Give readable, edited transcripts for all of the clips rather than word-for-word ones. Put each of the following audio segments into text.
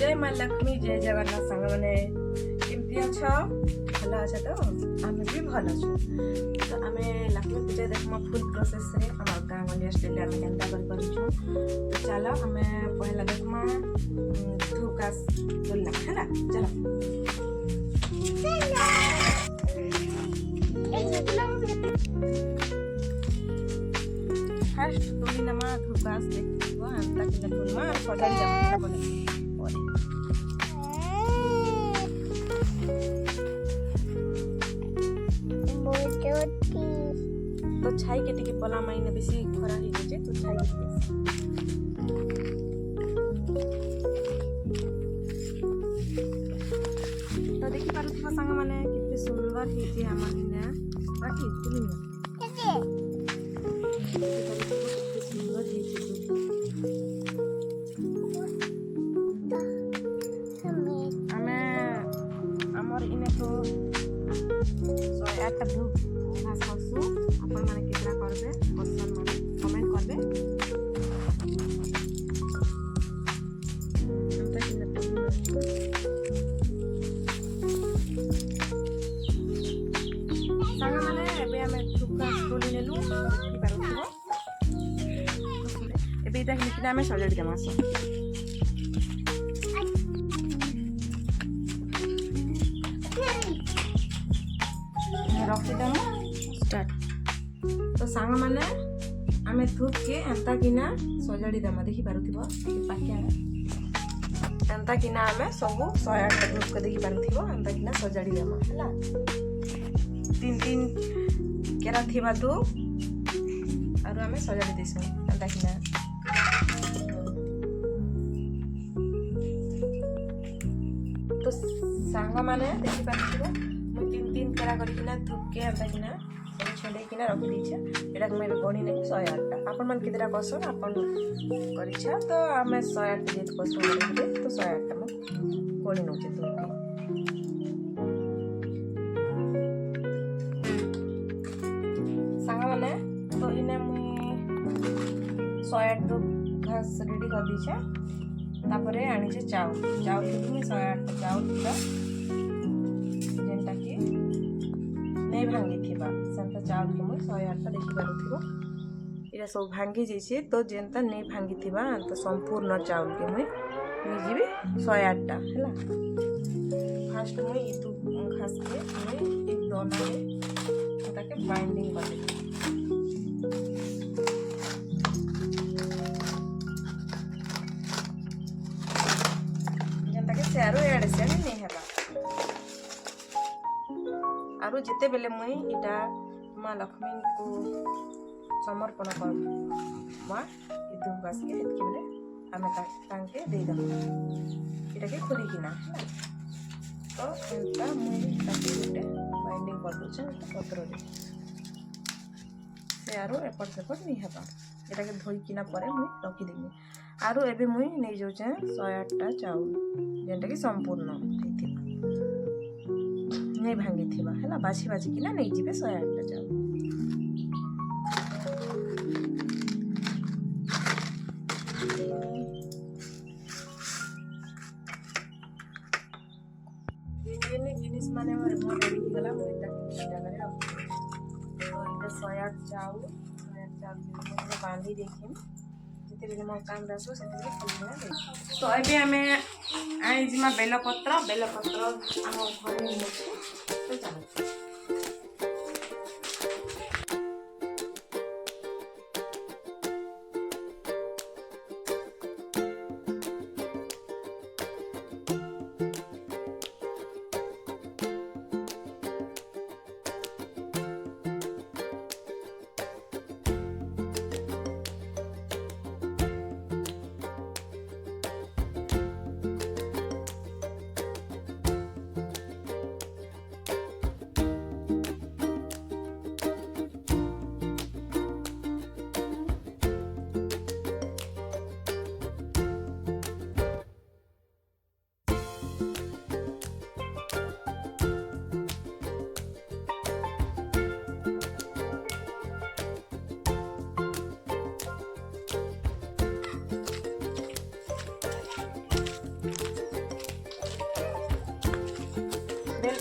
जय माँ लक्ष्मी जय जगन्नाथ सांग मैंने केमती अछ भल अच्छे तो आम भी भल अच्छे तो आम लक्ष्मी पूजा देखमा फुल प्रोसेस रे आम गाँव गली स्टाइल आम केन्ता कर तो चलो आम पहला देखमा धूकास बोलना है ना चलो फर्स्ट तोड़ी नमा धूकास देखो अंता कि तुलमा सजाई जाता बोले तो छाई के टिके पला माइने बेसी खरा ही जे तो छाई के तो देखि पारुथिबा संग माने किते सुंदर ही जे हमर ने बाकी तुमी केते सुंदर ही जे हमें हमर इने तो 108 धूप घास करसु अपन माने कितना करबे क्वेश्चन माने कमेंट करबे अंत कि सांगा माने एबे हमें धूपका तोली लेलु कि पारुथिबो एबे इटा किना हमें सजाडी देमासो रखी देमु स्टार्ट तो सांग माने आमे धूप के एंता किना सजाडी देमा देखि पारुथिबो पाके एंता किना आमे सब 108 धूप के देखि पारुथिबो एंता किना सजाडी देमा हला तीन तीन केरा थिबा धूप आरो आमे सजाडी देसु एंता किना तो सांग माने देखि पारुथिबो तीन तीन केरा करिकिना धूप के एंता किना छेड़े किना रखी दीछे एटा मैं गणी ने 108 अपन मन कितरा कसो अपन करिछा तो हमें 108 जेत कसो करबे तो 108 में गणी नोचे तो सांगा माने तो इने मुई 108 तो घास रेडी कर दीछे तापरे आनी छे चाउ चाउ के मुई 108 चाउ का जेंटा की नहीं भांगी थिबा सेंता चाउल के मुई 108 देखि पारुथिबो इरा सब भांगी जैसे तो जेंता नहीं भांगी थिबा तो संपूर्ण चाउल के मुई निजीबी 108 टा हैला फर्स्ट मुई इतु खास के मुई एक दोना रे ताके बाइंडिंग कर दे जेंता के चारो एडे से नहीं हेबा आरो जेते बेले मुई इटा माँ लक्ष्मी को समर्पण कर माँ ये धूप घास के हेतके बेले आमे तांके दे दम इटा के खोली किना तो एंता मुई ताके गोटे बाइंडिंग कर दोछ पत्र रे से आरो एपट सेपट नहीं हेबा इटा के धोई किना परे मुई रखी देमी आरो एबे मुई नै जाउछे 108 टा चाउल जेंटा कि संपूर्ण हेतिबा नहीं भांगी थिबा हैला बाछी बाछी किना नहीं जीबे 108 टा चाउल ये जिनिस माने मोर बहुत रेडी गला मोर इटा जगह रे तो इटा 108 चाउल बांधी देखिम जेते बेले मोर काम रासो सेते फुलना दे तो एबे हमें आई जिमा बेलपत्र आम घरे मिलुछि तो चलो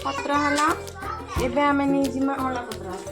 पत्र हला एबे आमे नहीं जिमा हला पत्र आस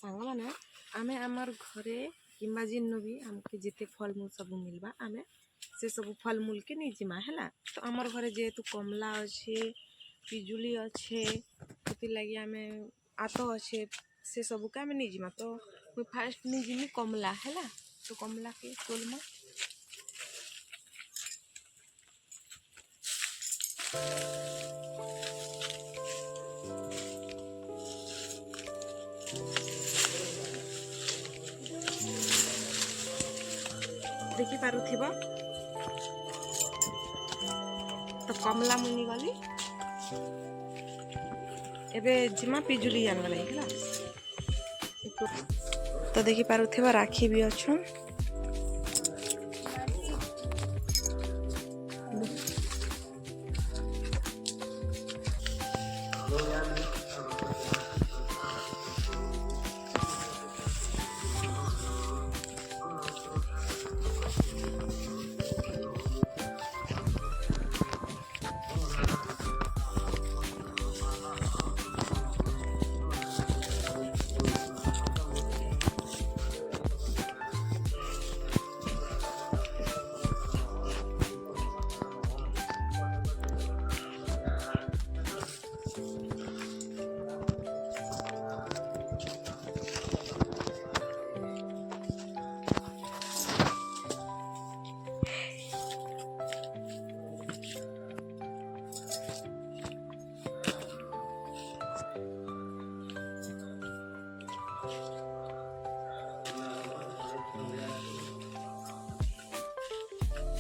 सांग माने आमे आमर घरे किंबा जिन्न भी हमके जिते फल मूल सब मिलबा आमे से सब फल मूल के नहीं जिमा हैला। तो आमर घरे जेहेतु कमला अच्छे पिजुली अच्छे से लगी आमे आतो अच्छे से सब के आमे नहीं जिमा। तो मुझे फास्ट नहीं जिमी कमला हैला। तो कमला के तोलमा देखी पारुथिबा। तो कमला मुनि गली एबे जिमा पिजुली जान गला हैला। तो देखी पारुथिबा राखी भी अच्छन।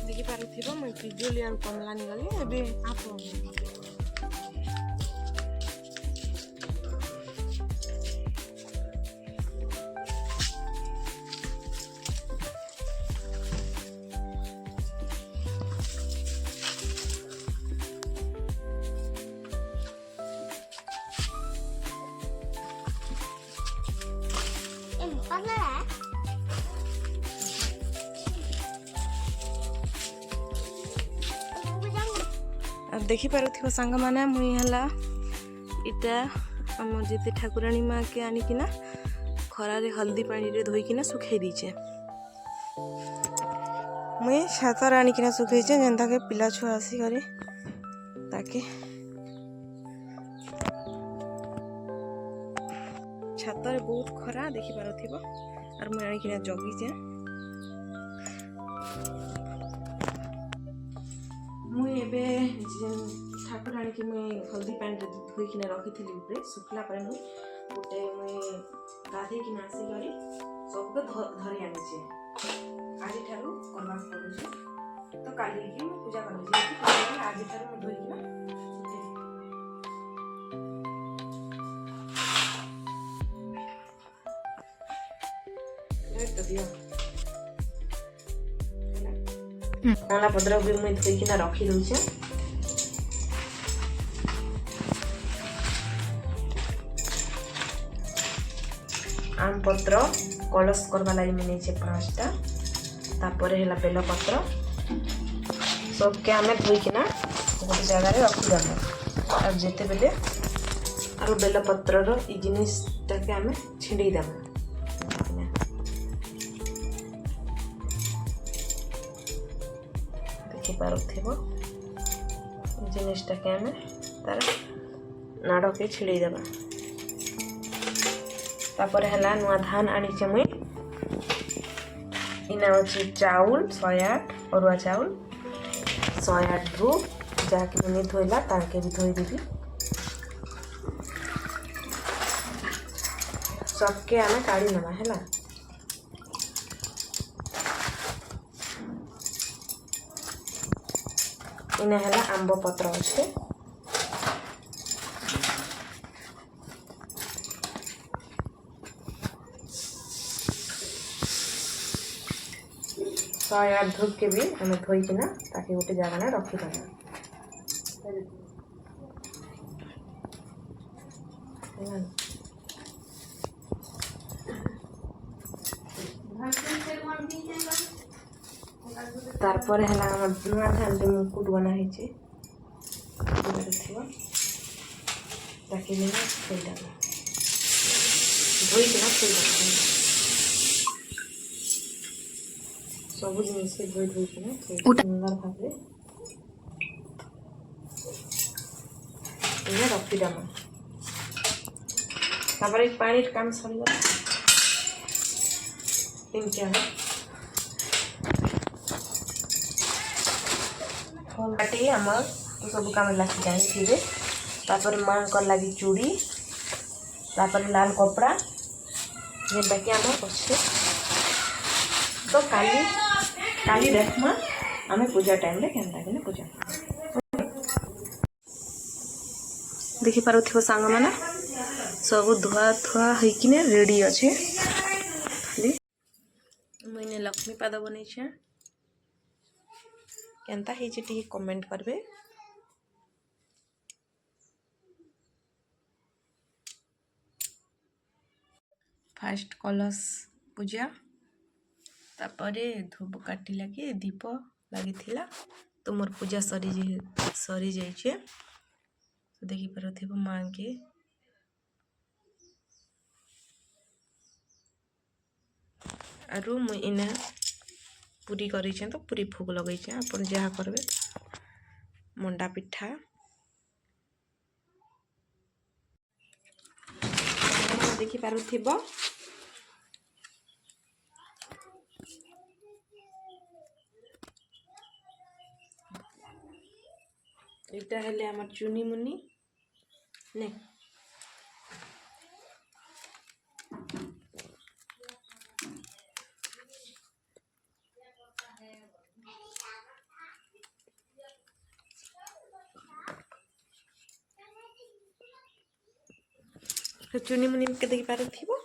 देखी पारुथिबा मैं पिजुली और कमला नहीं गली एबे आप देखी पारुथिबा सांग माने मुई हला इटा हम जेते ठाकुराणी माँ के आनिकिना खरा रे हल्दी पानी रे धोइकिना सुखाई दीचे। मुई छातर आनिकिना सुखाइचे जेंता के पिला छुआ आसी करे ताके छातर बहुत खरा देखी पारुथिबा और मुई आनिकिना जगीचे। मुई एबे ठाकुराणी की मुई हल्दी पानी रे धोइकिना रखी थी ऊपर सुखला पर मुई गोटे मुई गाधे किना आसी गली सबके धरी आनिछे आज ठारू करबा पड़ुछे तो काली की पूजा करबे आज ठारू म धोई ना तो दियो कमला पत्र भी मुई धोई किना रखी दउछे आम पत्र कलश करवा लगी मुझे 5टा तापर है बेल पत्र सबके आम धोईकिना गोटे जगार रखीदेम और जिते बेले और बेल पत्र जिनटा के आम छिड़ेदेम देखिपे जिनटा के आम तार नाड़ के छिड़ेदेवा तापर है नुआ धान आनीचे मुई इना अच्छी चाउल 108 अरुआ चाउल 108 रु जहाँकि मुझे धोइला ताके भी धोईदेवी सबके आम काढ़ी नवा है इना है आंब पत्र अच्छे सया धूप के भी आम धोईकिना ताकि गोटे जगह रखीदेव तारपर है नुआ धान जो मुकुट बना है धोईकिना सब जिन धोईकिना सुंदर भाव रखीदेम तापर पानी काम सरीगला बाटी आम सब कम लगी जानी तापर माँ लगी चूड़ी तापर लाल कपड़ा जेनटा कि आम अच्छे तो काली देखमा आम पूजा टाइम रे केनता कि पूजा देखि पारुथिबो सांग माने सब धुआ धुआ होइकिने रेडी अच्छे मैंने लक्ष्मी पाद बनै केनता ହେଇଛି ଟିକେ कमेंट करबे फास्ट कलश पूजा तापरे धूप काटी लगे दीप लगी तो मोर पूजा सरी जाइए तो देखी पारुथिबो माँ के आरु मुई इना पूरी करी तो पूरी भोग लगे अपन जहाँ करबे मंडा पिठा देखी पारुथिबो इटा हेले आम चुनी मुनी ने चुनी मुनी के देखी पारुथिबो